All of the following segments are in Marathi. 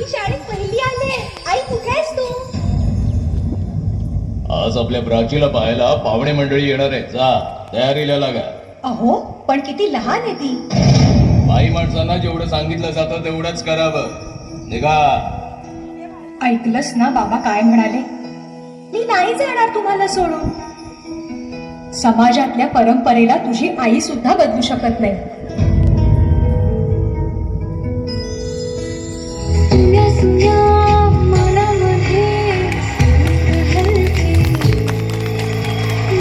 मी शाळेत पहिली आले. आई कुठे आहेस तू? आज आपल्या प्राचीला पाहायला पाहुणे मंडळी येणार आहे. जा तयारीला लागा. अहो पण किती लहान आहे ती. बाई माणसांना जेवढं सांगितलं जातं तेवढंच करावं. निघा. ऐकलंस ना बाबा काय म्हणाले? मी नाही जाणार तुम्हाला सोडून. समाजातल्या परंपरेला तुझी आई सुद्धा बदलू शकत नाही. सुन्या सुन्या मनामध्ये हलके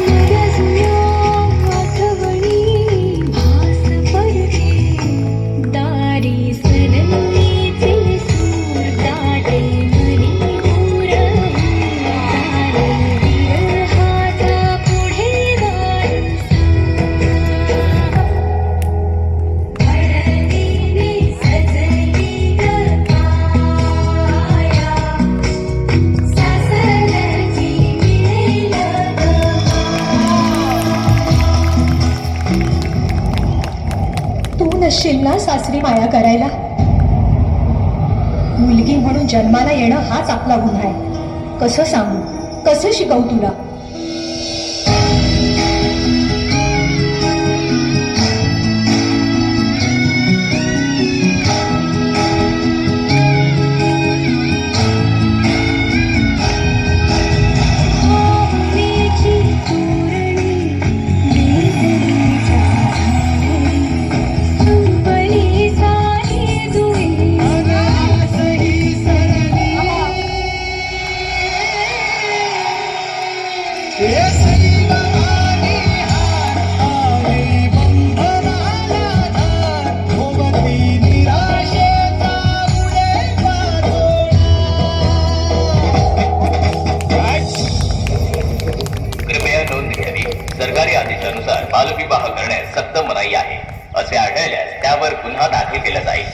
नव्या जुन्या आठवणी भास परके दारी सरलीचे सूर दाटे मनी दूर विरहाचा पुढे वारसा हळदीने सजली तू नसशील ना सासरी माया करायला. मुलगी म्हणून जन्माला येणं हाच आपला गुन्हा आहे. कसं सांगू, कसं शिकवू तुला? कृपया नोंद घ्यावी. सरकारी आदेशानुसार बालविवाह करण्यास सक्त मनाई आहे. असे आढळल्यास त्यावर गुन्हा दाखल केला जाईल.